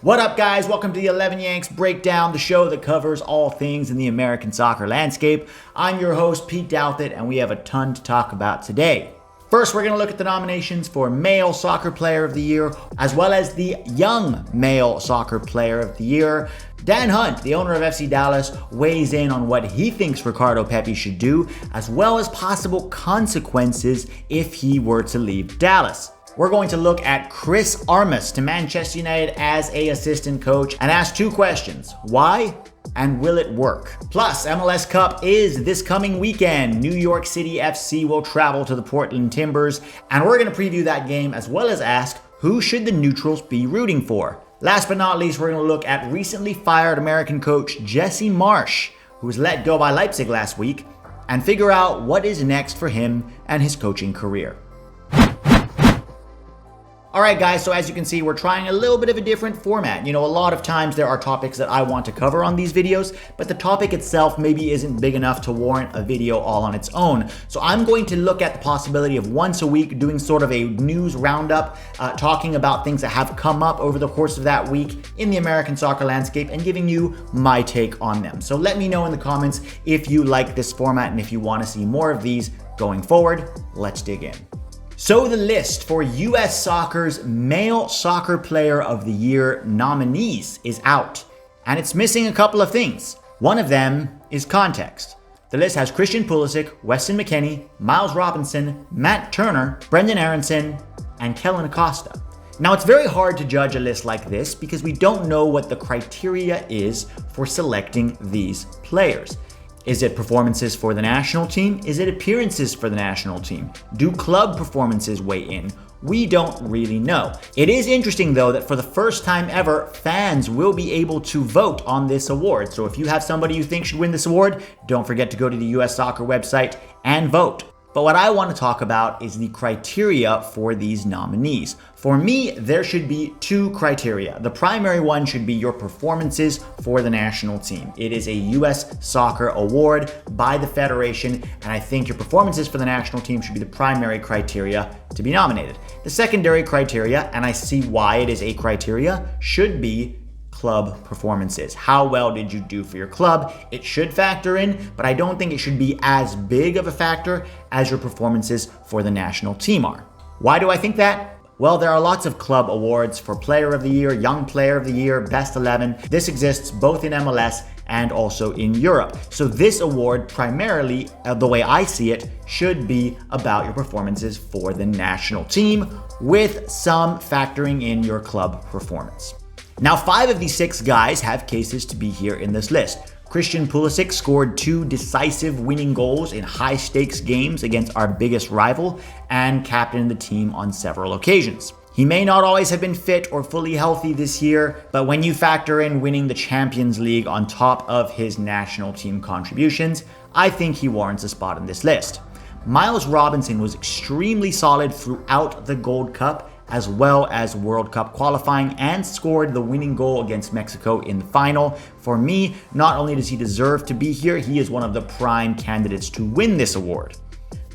What up, guys? Welcome to the 11 Yanks Breakdown, the show that covers all things in the American soccer landscape. I'm your host, Pete Douthit, and we have a ton to talk about today. First, we're going to look at the nominations for Male Soccer Player of the Year, as well as the Young Male Soccer Player of the Year. Dan Hunt, the owner of FC Dallas, weighs in on what he thinks Ricardo Pepi should do, as well as possible consequences if he were to leave Dallas. We're going to look at Chris Armas to Manchester United as an assistant coach and ask two questions. Why? And will it work? Plus, MLS Cup is this coming weekend. New York City FC will travel to the Portland Timbers, and we're going to preview that game as well as ask who should the neutrals be rooting for. Last but not least, we're going to look at recently fired American coach Jesse Marsch, who was let go by Leipzig last week, and figure out what is next for him and his coaching career. Alright guys, so as you can see, we're trying a little bit of a different format. A lot of times there are topics that I want to cover on these videos, but the topic itself maybe isn't big enough to warrant a video all on its own. So I'm going to look at the possibility of once a week doing sort of a news roundup, talking about things that have come up over the course of that week in the American soccer landscape and giving you my take on them. So let me know in the comments if you like this format and if you want to see more of these going forward. Let's dig in. So the list for US Soccer's Male Soccer Player of the Year nominees is out, and it's missing a couple of things. One of them is context. The list has Christian Pulisic, Weston McKennie, Miles Robinson, Matt Turner, Brenden Aaronson, and Kellyn Acosta. Now, it's very hard to judge a list like this because we don't know what the criteria is for selecting these players. Is it performances for the national team? Is it appearances for the national team? Do club performances weigh in? We don't really know. It is interesting though that for the first time ever, fans will be able to vote on this award. So if you have somebody you think should win this award, don't forget to go to the US Soccer website and vote. But what I want to talk about is the criteria for these nominees. For me, there should be two criteria. The primary one should be your performances for the national team. It is a US Soccer award by the federation, and I think your performances for the national team should be the primary criteria to be nominated. The secondary criteria, and I see why it is a criteria, should be club performances. How well did you do for your club? It should factor in, but I don't think it should be as big of a factor as your performances for the national team are. Why do I think that? Well, there are lots of club awards for Player of the Year, Young Player of the Year, Best 11. This exists both in MLS and also in Europe. So this award primarily, the way I see it, should be about your performances for the national team with some factoring in your club performance. Now, 5 of these 6 guys have cases to be here in this list. Christian Pulisic scored 2 decisive winning goals in high-stakes games against our biggest rival and captained the team on several occasions. He may not always have been fit or fully healthy this year, but when you factor in winning the Champions League on top of his national team contributions, I think he warrants a spot in this list. Miles Robinson was extremely solid throughout the Gold Cup as well as World Cup qualifying and scored the winning goal against Mexico in the final. For me, not only does he deserve to be here, he is one of the prime candidates to win this award.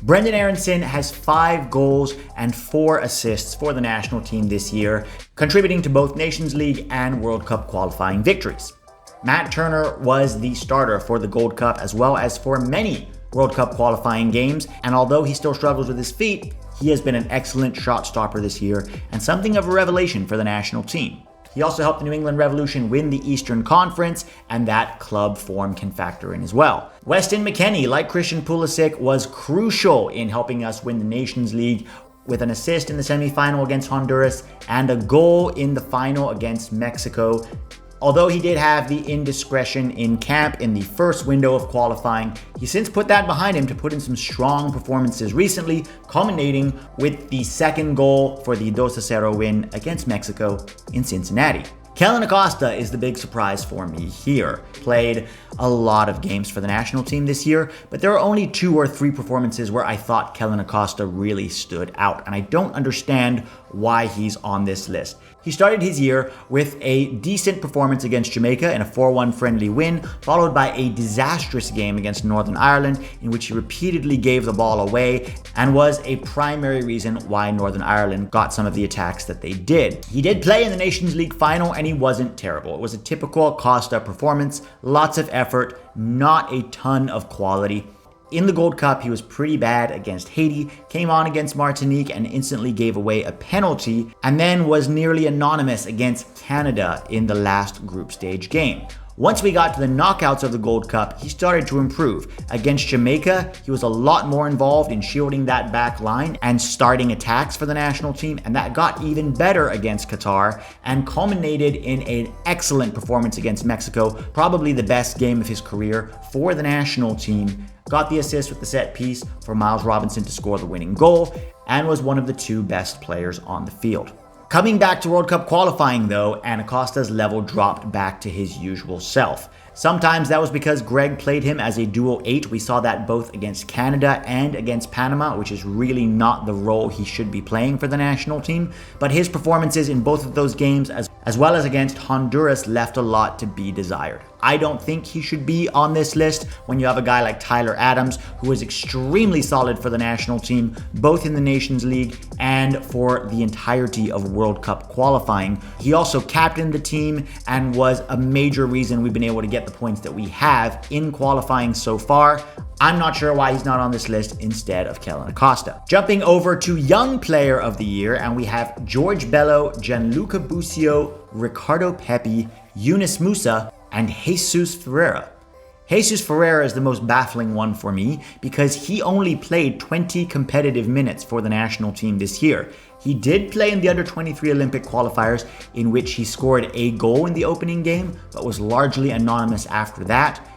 Brenden Aaronson has 5 goals and 4 assists for the national team this year, contributing to both Nations League and World Cup qualifying victories. Matt Turner was the starter for the Gold Cup as well as for many World Cup qualifying games, and although he still struggles with his feet, he has been an excellent shot stopper this year and something of a revelation for the national team. He also helped the New England Revolution win the Eastern Conference, and that club form can factor in as well. Weston McKennie, like Christian Pulisic, was crucial in helping us win the Nations League with an assist in the semifinal against Honduras and a goal in the final against Mexico. Although he did have the indiscretion in camp in the first window of qualifying, he since put that behind him to put in some strong performances recently, culminating with the second goal for the 2-0 win against Mexico in Cincinnati. Kellyn Acosta is the big surprise for me here. Played a lot of games for the national team this year, but there are only 2 or 3 performances where I thought Kellyn Acosta really stood out, and I don't understand why he's on this list. He started his year with a decent performance against Jamaica in a 4-1 friendly win, followed by a disastrous game against Northern Ireland in which he repeatedly gave the ball away and was a primary reason why Northern Ireland got some of the attacks that they did. He did play in the Nations League final and he wasn't terrible. It was a typical Costa performance, lots of effort, not a ton of quality. In the Gold Cup, he was pretty bad against Haiti, came on against Martinique and instantly gave away a penalty, and then was nearly anonymous against Canada in the last group stage game. Once we got to the knockouts of the Gold Cup, he started to improve. Against Jamaica, he was a lot more involved in shielding that back line and starting attacks for the national team, and that got even better against Qatar and culminated in an excellent performance against Mexico, probably the best game of his career for the national team. Got the assist with the set piece for Miles Robinson to score the winning goal, and was one of the two best players on the field. Coming back to World Cup qualifying though, Acosta's level dropped back to his usual self. Sometimes that was because Greg played him as a dual 8. We saw that both against Canada and against Panama, which is really not the role he should be playing for the national team. But his performances in both of those games, as well as against Honduras, left a lot to be desired. I don't think he should be on this list when you have a guy like Tyler Adams, who was extremely solid for the national team, both in the Nations League and for the entirety of World Cup qualifying. He also captained the team and was a major reason we've been able to get the points that we have in qualifying so far. I'm not sure why he's not on this list instead of Kellyn Acosta. Jumping over to Young Player of the Year, and we have George Bello, Gianluca Busio, Ricardo Pepi, Yunus Musa, and Jesus Ferreira. Jesus Ferreira is the most baffling one for me because he only played 20 competitive minutes for the national team this year. He did play in the under-23 Olympic qualifiers in which he scored a goal in the opening game, but was largely anonymous after that.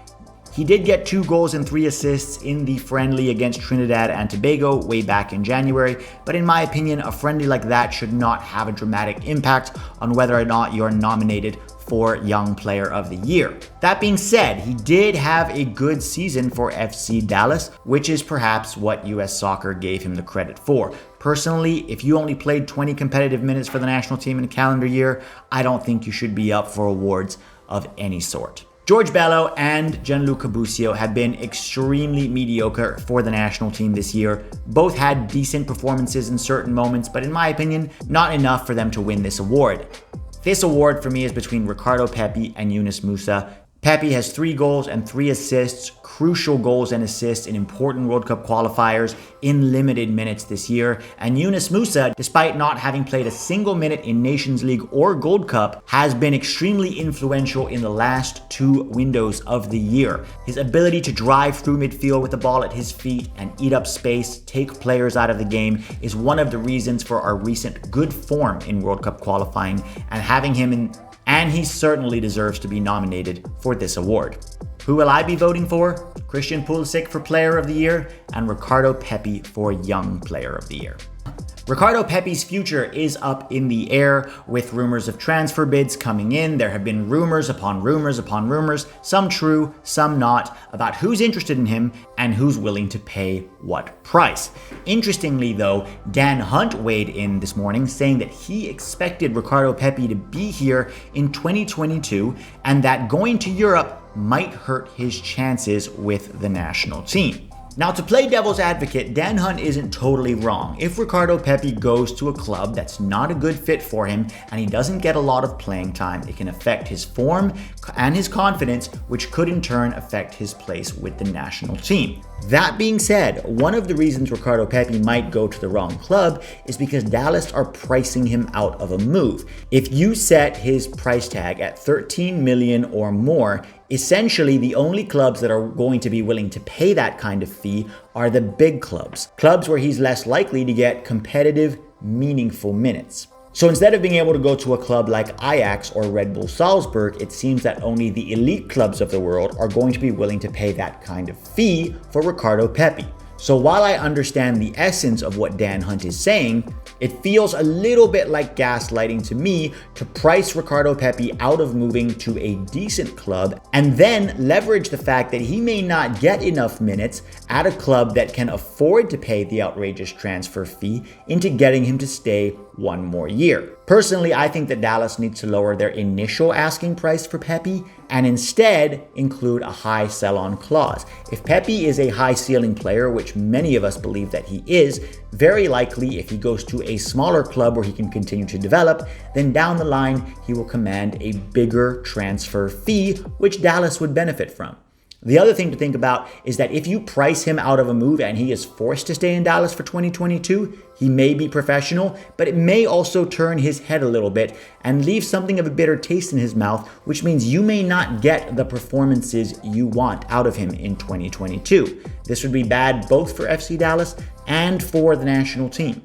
He did get 2 goals and 3 assists in the friendly against Trinidad and Tobago way back in January, but in my opinion, a friendly like that should not have a dramatic impact on whether or not you're nominated for Young Player of the Year. That being said, he did have a good season for FC Dallas, which is perhaps what US Soccer gave him the credit for. Personally, if you only played 20 competitive minutes for the national team in a calendar year, I don't think you should be up for awards of any sort. George Bello and Gianluca Busio have been extremely mediocre for the national team this year. Both had decent performances in certain moments, but in my opinion, not enough for them to win this award. This award for me is between Ricardo Pepi and Yunus Musa. Pepi has 3 goals and 3 assists, crucial goals and assists in important World Cup qualifiers in limited minutes this year. And Yunus Musa, despite not having played a single minute in Nations League or Gold Cup, has been extremely influential in the last 2 windows of the year. His ability to drive through midfield with the ball at his feet and eat up space, take players out of the game, is one of the reasons for our recent good form in World Cup qualifying, and having him in and he certainly deserves to be nominated for this award. Who will I be voting for? Christian Pulisic for Player of the Year and Ricardo Pepi for Young Player of the Year. Ricardo Pepi's future is up in the air with rumors of transfer bids coming in. There have been rumors upon rumors upon rumors, some true, some not, about who's interested in him and who's willing to pay what price. Interestingly though, Dan Hunt weighed in this morning saying that he expected Ricardo Pepi to be here in 2022 and that going to Europe might hurt his chances with the national team. Now, to play devil's advocate, Dan Hunt isn't totally wrong. If Ricardo Pepi goes to a club that's not a good fit for him and he doesn't get a lot of playing time, it can affect his form and his confidence, which could in turn affect his place with the national team. That being said, one of the reasons Ricardo Pepi might go to the wrong club is because Dallas are pricing him out of a move. If you set his price tag at 13 million or more, essentially the only clubs that are going to be willing to pay that kind of fee are the big clubs where he's less likely to get competitive, meaningful minutes. So instead of being able to go to a club like Ajax or Red Bull Salzburg, it seems that only the elite clubs of the world are going to be willing to pay that kind of fee for Ricardo Pepi. So while I understand the essence of what Dan Hunt is saying, it feels a little bit like gaslighting to me to price Ricardo Pepi out of moving to a decent club and then leverage the fact that he may not get enough minutes at a club that can afford to pay the outrageous transfer fee into getting him to stay one more year. Personally, I think that Dallas needs to lower their initial asking price for Pepi and instead include a high sell-on clause. If Pepi is a high ceiling player, which many of us believe that he is, very likely if he goes to a smaller club where he can continue to develop, then down the line he will command a bigger transfer fee, which Dallas would benefit from. The other thing to think about is that if you price him out of a move and he is forced to stay in Dallas for 2022, he may be professional, but it may also turn his head a little bit and leave something of a bitter taste in his mouth, which means you may not get the performances you want out of him in 2022. This would be bad both for FC Dallas and for the national team.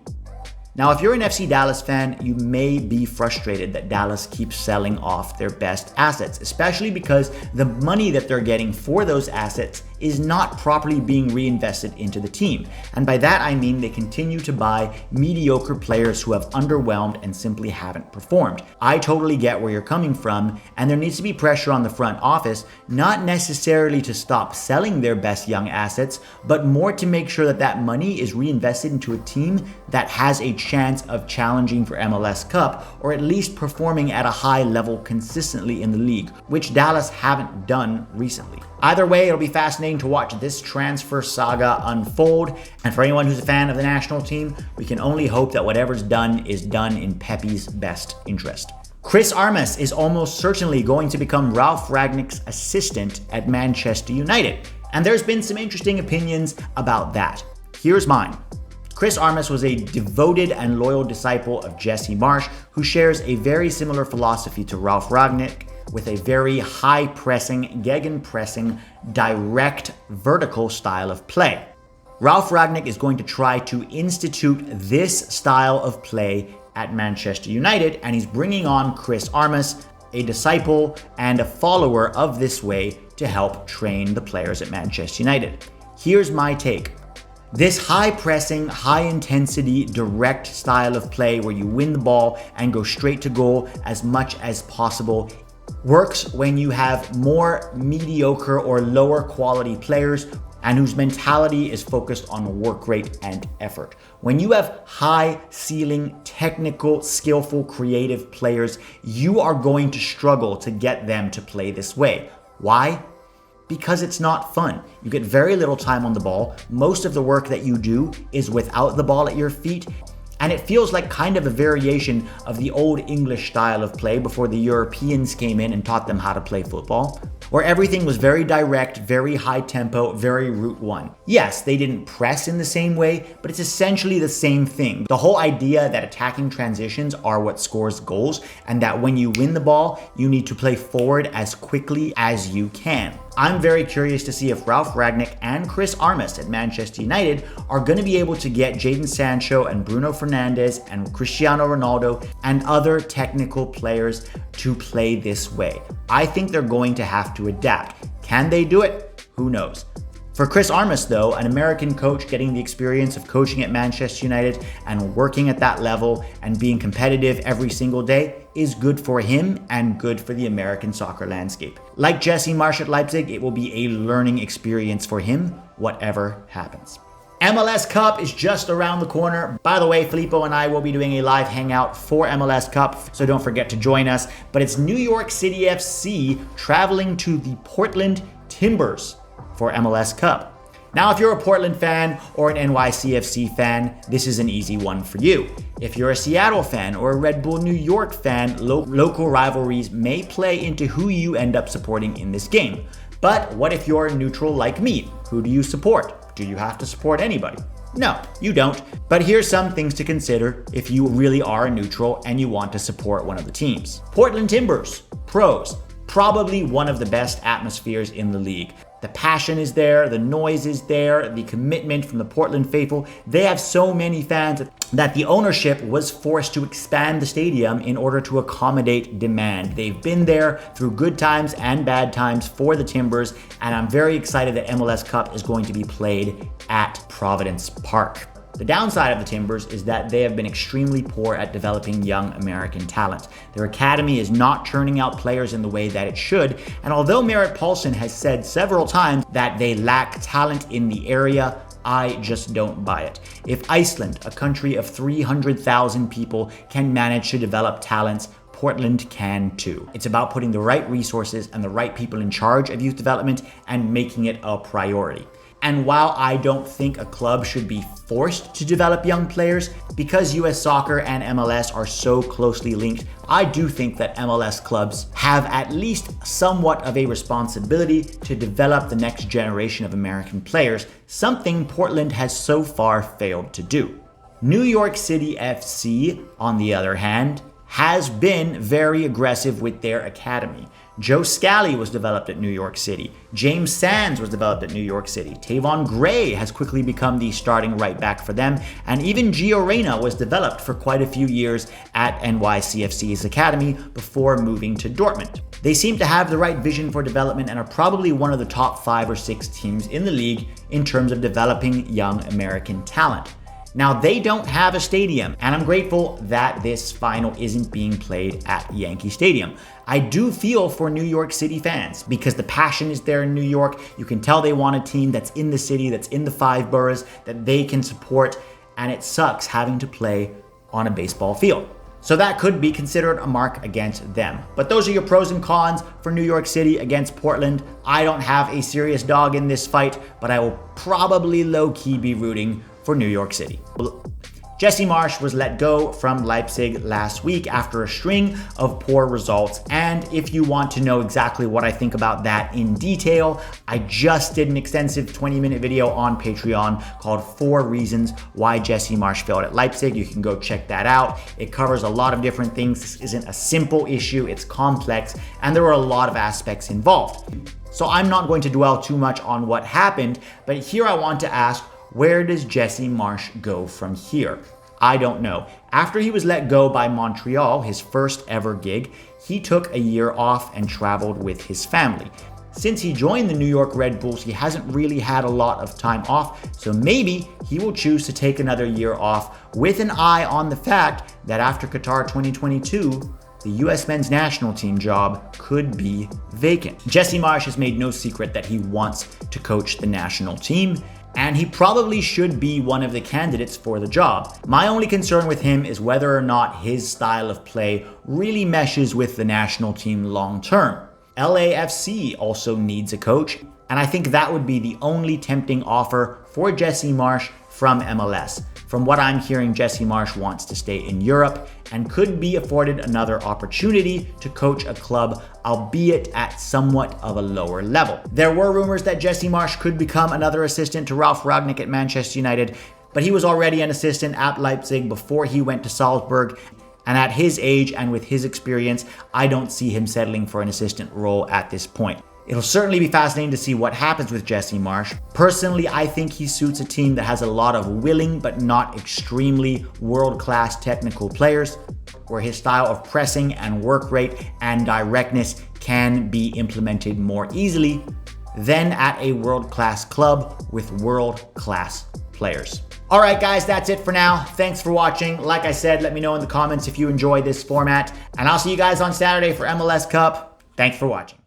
Now, if you're an FC Dallas fan, you may be frustrated that Dallas keeps selling off their best assets, especially because the money that they're getting for those assets is not properly being reinvested into the team. And by that, I mean they continue to buy mediocre players who have underwhelmed and simply haven't performed. I totally get where you're coming from, and there needs to be pressure on the front office, not necessarily to stop selling their best young assets, but more to make sure that that money is reinvested into a team that has a chance of challenging for MLS Cup, or at least performing at a high level consistently in the league, which Dallas haven't done recently. Either way, it'll be fascinating to watch this transfer saga unfold, and for anyone who's a fan of the national team, we can only hope that whatever's done is done in Pepi's best interest. Chris Armas is almost certainly going to become Ralf Rangnick's assistant at Manchester United, and there's been some interesting opinions about that. Here's mine. Chris Armas was a devoted and loyal disciple of Jesse Marsch, who shares a very similar philosophy to Ralf Rangnick, with a very high-pressing, gegenpressing, direct, vertical style of play. Ralf Rangnick is going to try to institute this style of play at Manchester United, and he's bringing on Chris Armas, a disciple and a follower of this way, to help train the players at Manchester United. Here's my take. This high-pressing, high-intensity, direct style of play where you win the ball and go straight to goal as much as possible works when you have more mediocre or lower quality players and whose mentality is focused on work rate and effort. When you have high ceiling, technical, skillful, creative players, you are going to struggle to get them to play this way. Why? Because it's not fun. You get very little time on the ball. Most of the work that you do is without the ball at your feet. And it feels like kind of a variation of the old English style of play before the Europeans came in and taught them how to play football, where everything was very direct, very high tempo, very route one. Yes, they didn't press in the same way, but it's essentially the same thing. The whole idea that attacking transitions are what scores goals, and that when you win the ball, you need to play forward as quickly as you can. I'm very curious to see if Ralf Rangnick and Chris Armas at Manchester United are going to be able to get Jadon Sancho and Bruno Fernandes and Cristiano Ronaldo and other technical players to play this way. I think they're going to have to adapt. Can they do it? Who knows? For Chris Armas, though, an American coach getting the experience of coaching at Manchester United and working at that level and being competitive every single day is good for him and good for the American soccer landscape. Like Jesse Marsch at Leipzig, it will be a learning experience for him, whatever happens. MLS Cup is just around the corner. By the way, Filippo and I will be doing a live hangout for MLS Cup, so don't forget to join us. But it's New York City FC traveling to the Portland Timbers for MLS Cup. Now, if you're a Portland fan or an NYCFC fan, this is an easy one for you. If you're a Seattle fan or a Red Bull New York fan, local rivalries may play into who you end up supporting in this game. But what if you're neutral like me? Who do you support? Do you have to support anybody? No, you don't. But here's some things to consider if you really are a neutral and you want to support one of the teams. Portland Timbers, pros, probably one of the best atmospheres in the league. The passion is there, the noise is there, the commitment from the Portland faithful. They have so many fans that the ownership was forced to expand the stadium in order to accommodate demand. They've been there through good times and bad times for the Timbers, and I'm very excited that MLS Cup is going to be played at Providence Park. The downside of the Timbers is that they have been extremely poor at developing young American talent. Their academy is not churning out players in the way that it should, and although Merritt Paulson has said several times that they lack talent in the area, I just don't buy it. If Iceland, a country of 300,000 people, can manage to develop talents, Portland can too. It's about putting the right resources and the right people in charge of youth development and making it a priority. And while I don't think a club should be forced to develop young players, because US Soccer and MLS are so closely linked, I do think that MLS clubs have at least somewhat of a responsibility to develop the next generation of American players, something Portland has so far failed to do. New York City FC, on the other hand, has been very aggressive with their academy. Joe Scally was developed at New York City. James Sands was developed at New York City. Tavon Gray has quickly become the starting right back for them. And even Gio Reyna was developed for quite a few years at NYCFC's academy before moving to Dortmund. They seem to have the right vision for development and are probably one of the top 5 or 6 teams in the league in terms of developing young American talent. Now, they don't have a stadium, and I'm grateful that this final isn't being played at Yankee Stadium. I do feel for New York City fans because the passion is there in New York. You can tell they want a team that's in the city, that's in the 5 boroughs, that they can support, and it sucks having to play on a baseball field. So that could be considered a mark against them. But those are your pros and cons for New York City against Portland. I don't have a serious dog in this fight, but I will probably low-key be rooting for New York City. Jesse Marsch was let go from Leipzig last week after a string of poor results. And if you want to know exactly what I think about that in detail, I just did an extensive 20-minute video on Patreon called 4 Reasons Why Jesse Marsch Failed at Leipzig. You can go check that out. It covers a lot of different things. This isn't a simple issue, it's complex, and there are a lot of aspects involved. So I'm not going to dwell too much on what happened, but here I want to ask, where does Jesse Marsch go from here? I don't know. After he was let go by Montreal, his first ever gig, he took a year off and traveled with his family. Since he joined the New York Red Bulls, he hasn't really had a lot of time off, so maybe he will choose to take another year off with an eye on the fact that after Qatar 2022, the US men's national team job could be vacant. Jesse Marsch has made no secret that he wants to coach the national team, and he probably should be one of the candidates for the job. My only concern with him is whether or not his style of play really meshes with the national team long term. LAFC also needs a coach, and I think that would be the only tempting offer for Jesse Marsch from MLS. From what I'm hearing, Jesse Marsch wants to stay in Europe and could be afforded another opportunity to coach a club, albeit at somewhat of a lower level. There were rumors that Jesse Marsch could become another assistant to Ralf Rangnick at Manchester United, but he was already an assistant at Leipzig before he went to Salzburg. And at his age and with his experience, I don't see him settling for an assistant role at this point. It'll certainly be fascinating to see what happens with Jesse Marsch. Personally, I think he suits a team that has a lot of willing but not extremely world-class technical players, where his style of pressing and work rate and directness can be implemented more easily than at a world-class club with world-class players. All right, guys, that's it for now. Thanks for watching. Like I said, let me know in the comments if you enjoy this format, and I'll see you guys on Saturday for MLS Cup. Thanks for watching.